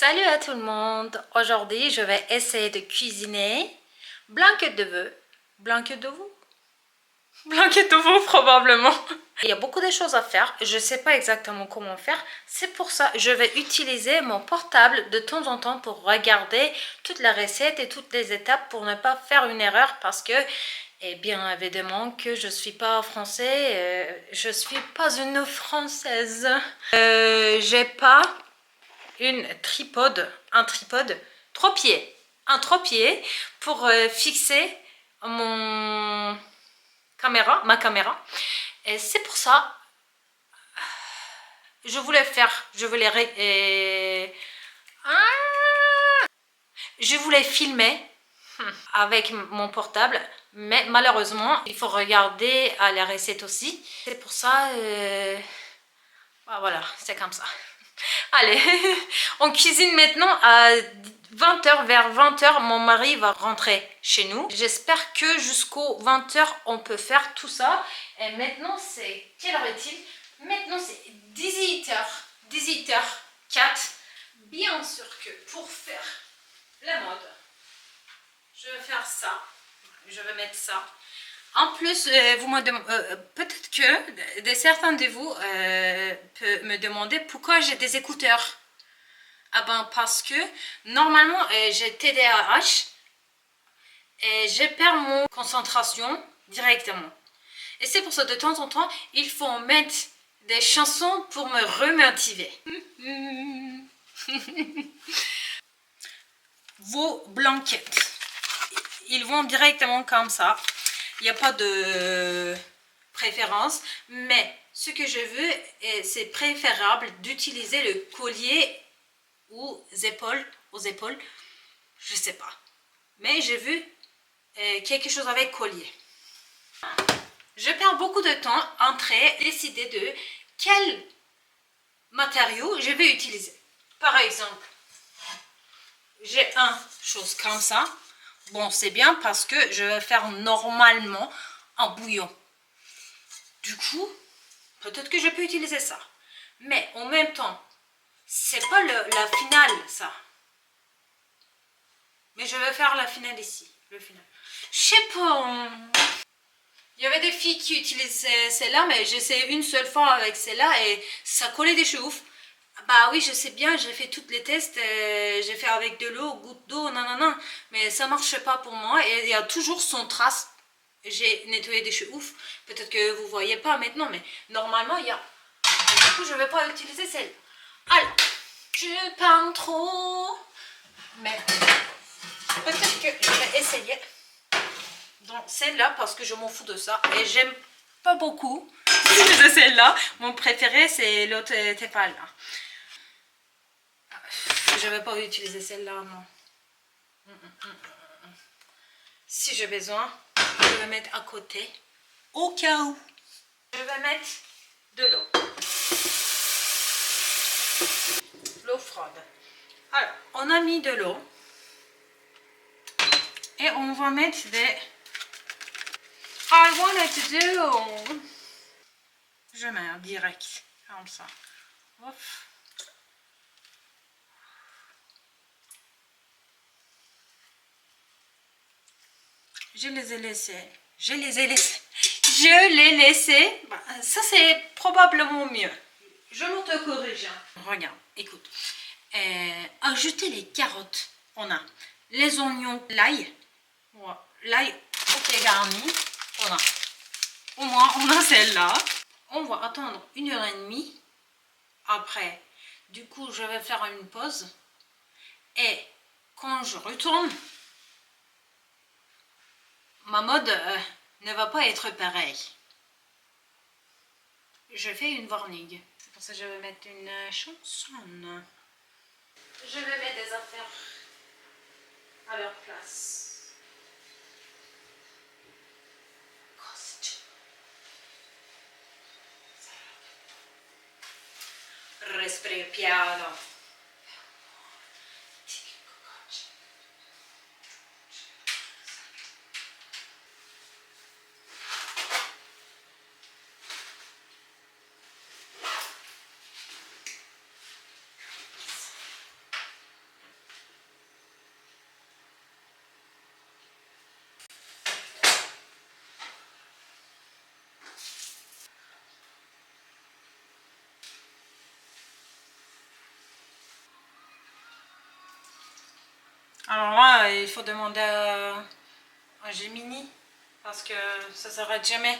Salut à tout le monde! Aujourd'hui, je vais essayer de cuisiner blanquette de veau. Blanquette de veau? Blanquette de veau probablement. Il y a beaucoup de choses à faire. Je ne sais pas exactement comment faire. C'est pour ça que je vais utiliser mon portable de temps en temps pour regarder toutes les recettes et toutes les étapes pour ne pas faire une erreur parce que, et bien évidemment que je ne suis pas français, je ne suis pas une française. J'ai pas un tripode, un trépied pour fixer ma caméra. Et c'est pour ça, je voulais filmer avec mon portable, mais malheureusement, il faut regarder à la recette aussi. C'est pour ça, voilà, c'est comme ça. Allez, on cuisine maintenant à 20h, vers 20h, mon mari va rentrer chez nous. J'espère que jusqu'aux 20h, on peut faire tout ça. Et maintenant, c'est... Quelle heure est-il? Maintenant, c'est 18h. 18h04. Bien sûr que pour faire la mode, je vais faire ça. Je vais mettre ça. En plus, peut-être que certains de vous peuvent me demander pourquoi j'ai des écouteurs. Ah ben parce que normalement j'ai TDAH et je perds mon concentration directement. Et c'est pour ça de temps en temps, il faut mettre des chansons pour me remotiver. Vos blanquettes, ils vont directement comme ça. Il n'y a pas de préférence, mais ce que je veux, c'est préférable d'utiliser le collier aux épaules, je sais pas. Mais j'ai vu quelque chose avec collier. Je perds beaucoup de temps entre décider de quel matériau je vais utiliser. Par exemple, j'ai une chose comme ça. Bon, c'est bien parce que je vais faire normalement un bouillon. Du coup, peut-être que je peux utiliser ça. Mais en même temps, c'est pas la finale, ça. Mais je vais faire la finale ici. Le final. Je sais pas. Il y avait des filles qui utilisaient celle-là, mais j'ai essayé une seule fois avec celle-là et ça collait des cheveux. Bah oui, je sais bien, j'ai fait tous les tests, j'ai fait avec de l'eau, goutte d'eau, non, mais ça marche pas pour moi et il y a toujours son trace. J'ai nettoyé des cheveux ouf. Peut-être que vous voyez pas maintenant, mais normalement il y a. Et du coup, je vais pas utiliser celle. Alors, je peins trop, mais peut-être que je vais essayer. Donc celle-là parce que je m'en fous de ça et j'aime pas beaucoup de celle-là. Mon préféré c'est l'autre Tefal là. Je vais pas utiliser celle-là, non. Si j'ai besoin, je vais mettre à côté au cas où. Je vais mettre de l'eau. L'eau froide. Alors, on a mis de l'eau et on va mettre des... I wanted to do. Je mets direct comme ça. Hop. Je les ai laissés. Bah, ça, c'est probablement mieux. Je m'auto-corrige. Regarde, écoute. Ajouter les carottes. On a les oignons, l'ail. L'ail, ok, garni. Au moins, on a celle-là. On va attendre 1h30. Après, du coup, je vais faire une pause. Et quand je retourne, ma mode ne va pas être pareille. Je fais une warning. C'est pour ça que je vais mettre une chanson. Je vais mettre des affaires à leur place. Respiri piano. Alors là, il faut demander à Gemini parce que ça ne s'arrête jamais.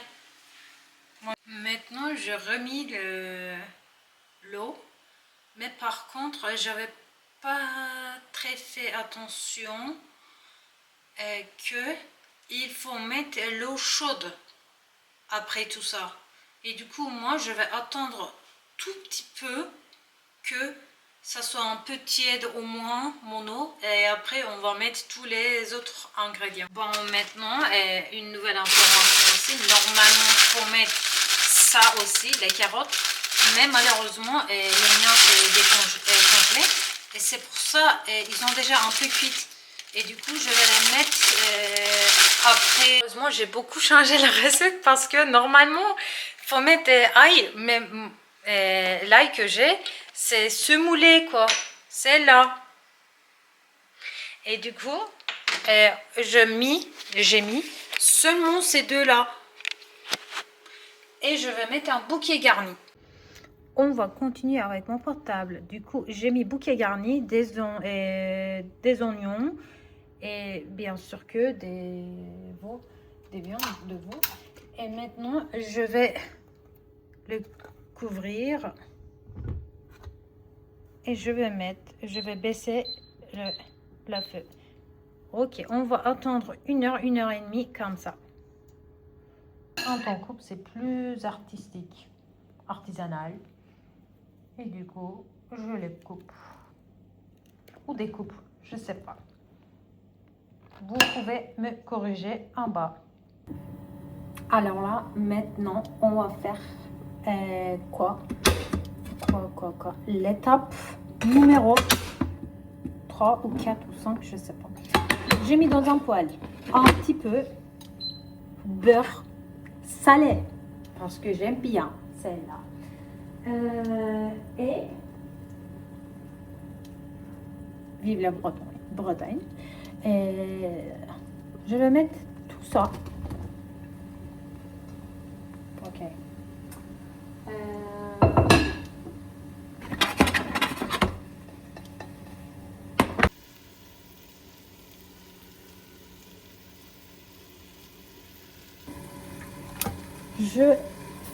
Maintenant, je remis l'eau, mais par contre, j'avais pas très fait attention que il faut mettre l'eau chaude après tout ça. Et du coup, moi, je vais attendre tout petit peu que ça soit un peu tiède au moins mon eau, et après on va mettre tous les autres ingrédients. Bon, maintenant une nouvelle information aussi, normalement il faut mettre ça aussi, les carottes, mais malheureusement les miens c'est congelé, et c'est pour ça ils ont déjà un peu cuit, et du coup je vais les mettre après. Heureusement j'ai beaucoup changé la recette parce que normalement il faut mettre ail, mais l'ail que j'ai c'est semoulé quoi, c'est là. Et du coup, j'ai mis seulement ces deux-là. Et je vais mettre un bouquet garni. On va continuer avec mon portable. Du coup, j'ai mis bouquet garni, des oignons et bien sûr que des viandes de veau. Et maintenant, je vais le couvrir. Et je vais baisser le feu. Ok, on va attendre 1 heure, 1 heure et demie comme ça. Quand on coupe, c'est plus artistique, artisanal. Et du coup, je les coupe. Ou découpe, je sais pas. Vous pouvez me corriger en bas. Alors là, maintenant, on va faire quoi? L'étape numéro 3 ou 4 ou 5, je sais pas. J'ai mis dans un poêle un petit peu beurre salé parce que j'aime bien celle-là. Et vive la Bretagne. Et je vais mettre tout ça. Ok. Je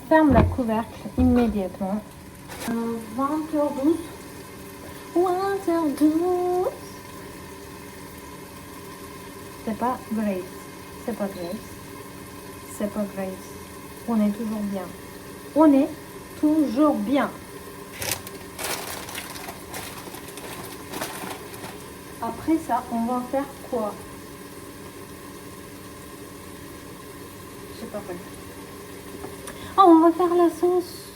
ferme la couvercle immédiatement. 20h12. 20h12. C'est pas Grace. C'est pas Grace. C'est pas Grace. On est toujours bien. On est toujours bien. Après ça, on va faire quoi? Je sais pas quoi. Ah, on va faire la sauce.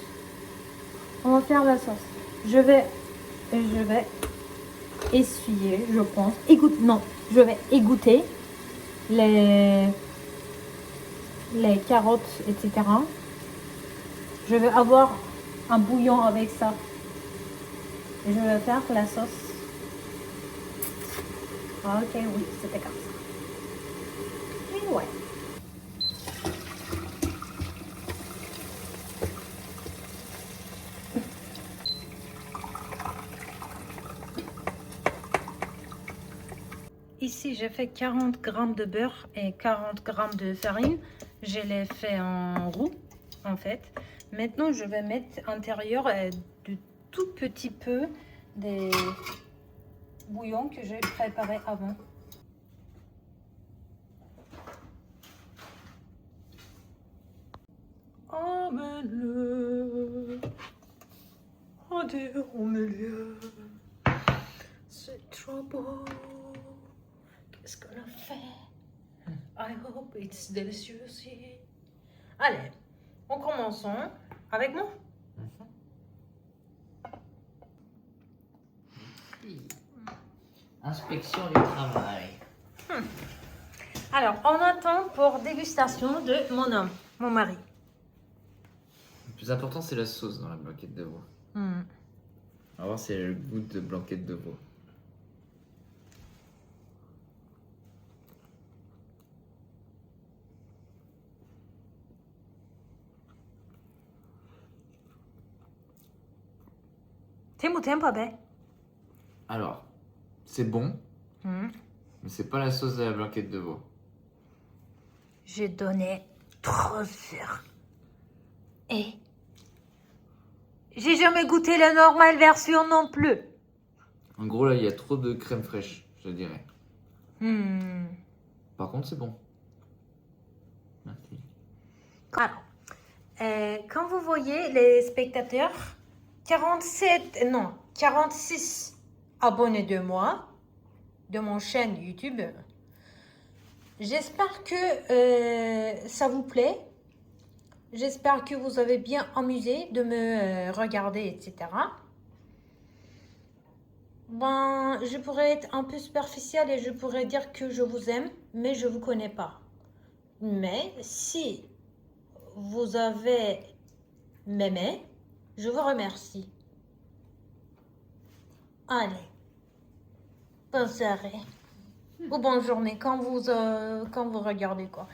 On va faire la sauce. Je vais essuyer, je pense. Non, je vais égoutter les carottes, etc. Je vais avoir un bouillon avec ça. Et je vais faire la sauce. Ok, oui, c'était comme ça. Et ouais. Ici, j'ai fait 40 g de beurre et 40 g de farine. Je l'ai fait en roux, en fait. Maintenant, je vais mettre à l'intérieur de tout petit peu des bouillons que j'ai préparés avant. Emmène-le en dehors au milieu. C'est trop beau. Qu'est-ce qu'on a fait? I hope it's delicious aussi. Allez, on commence avec moi. Inspection du travail. Alors, on attend pour dégustation de mon homme, mon mari. Le plus important, c'est la sauce dans la blanquette de veau. On va voir si elle a le goût de blanquette de veau. Tempo, tempo, bem. Alors, c'est bon, Mais c'est pas la sauce de la blanquette de veau. J'ai donné trop sûr. Et j'ai jamais goûté la normale version non plus. En gros, là, il y a trop de crème fraîche, je dirais. Hmm. Par contre, c'est bon. Merci. Alors, quand vous voyez les spectateurs, 46 abonnés de moi, de mon chaîne YouTube. J'espère que ça vous plaît. J'espère que vous avez bien amusé de me regarder, etc. Ben, je pourrais être un peu superficielle et je pourrais dire que je vous aime, mais je ne vous connais pas. Mais si vous avez m'aimé, je vous remercie. Allez, bonne soirée ou bonne journée quand vous regardez quoi.